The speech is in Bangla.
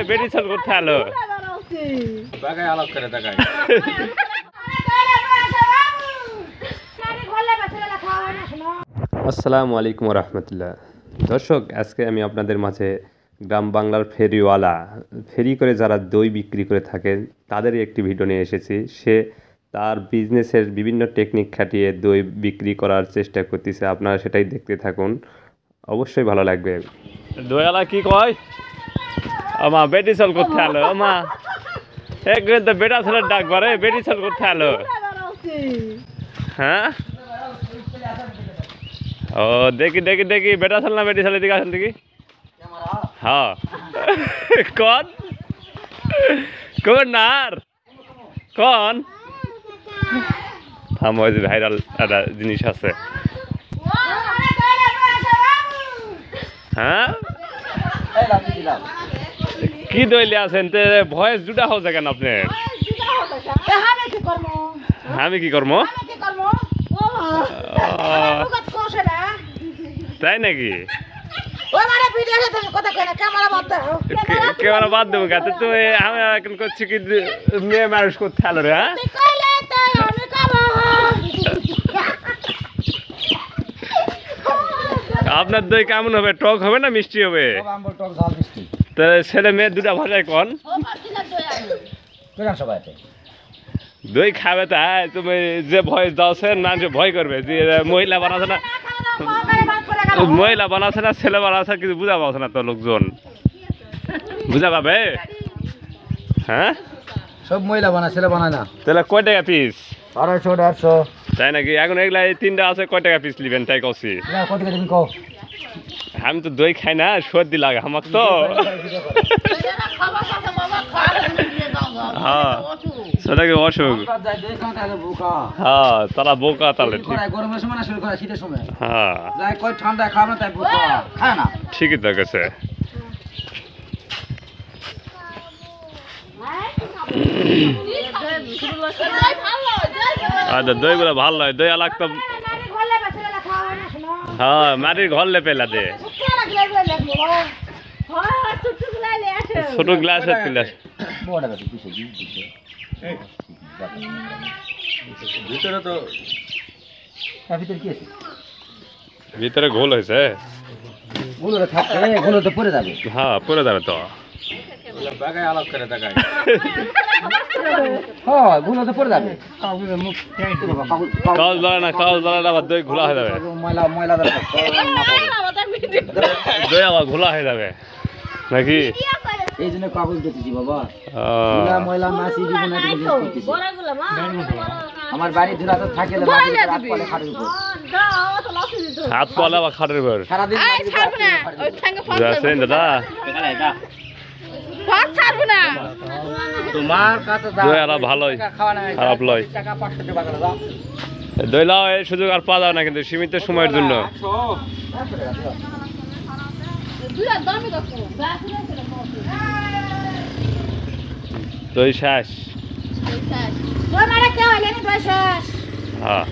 বেটি চল করতে আলো আসসালামু আলাইকুম রহমতুল্লাহ। দর্শক, আজকে আমি আপনাদের মাঝে গ্রাম বাংলার ফেরিওয়ালা, ফেরি করে যারা দই বিক্রি করে থাকেন তাদেরই একটি ভিডিও নিয়ে এসেছি। সে তার বিজনেসের বিভিন্ন টেকনিক খাটিয়ে দই বিক্রি করার চেষ্টা করতেছে। আপনারা সেটাই দেখতে থাকুন, অবশ্যই ভালো লাগবে। দইওয়ালা কি কয়? আমা বেটি চল করতে আলো, আমা এক তো বেটা ছেলের ডাক বারে, বেটি চল করতে আলো। হ্যাঁ, ও দেখি দেখি দেখি, বেটা ছেলে না বেটি ছেলে, দিকে আসেন দেখি। হ্যাঁ কন নার কন ভাইরাল একটা জিনিস আছে। হ্যাঁ, কি দইলে আছেন তে ভয়েস জুটা হচ্ছে কেন আপনার? আমি কি করবো? তাই নাকি? ক্যামেরা বাদ দেবো গাতে, তুমি আমি এখন করছি কি মেয়ে মানুষ করতে আলো রে? হ্যাঁ, আপনার দই কেমন হবে? টক হবে না মিষ্টি হবে? ছেলে মেয়ে দুটা ভাষায় কন দই খাবে। তাই তুমি যে ভয়েস দাওছে না, যে ভয় করবে যে মহিলা বানাচ্ছে না, মহিলা বানাচ্ছে না ছেলে বানাচ্ছে, কিছু বুঝা পাচ্ছে না তো লোকজন বুঝা পাবে। হ্যাঁ, সব মহিলা বানায়, ছেলে বানায় না। তাহলে কয় টাকা পিস? 250 150। তাই নাকি? এখন এগুলা এই তিনটা আছে, কয় টাকা পিস নিবেন তাই কছি? আমি তো দই খাই না, সর্দি লাগে আমার তো। হ্যাঁ, সেটা কি অসুখ? হ্যাঁ, তারা বোকা তাহলে। হ্যাঁ, ঠিকই তো গেছে। আচ্ছা, দইগুলো ভালো হয়, দই আলাগ তো। হ্যাঁ, মাটির ঘর লেপেলা দে, ছোট গ্লাস ভিতরে ঘোল হয়েছে। হ্যাঁ, পরে যাবে তো। কাগজ ধরে না, কাগজ ধরে আবার দই ঘোলা হয়ে যাবে, দই আবার ঘোলা হয়ে যাবে নাকি? এই জন্য কাগজ দিতেছি বাবা। ময়লা মাছি দিব না, আমার বাড়ি ধরা তো থাকে হাত পালা বা খাটের উপর সারাদিন দাদা। তোমার কাছে ভালোই খারাপ লয় দই লাও, এই সুযোগ আর পাওয়া যাবে না কিন্তু সীমিত সময়ের জন্য। দই শেষ। হ্যাঁ।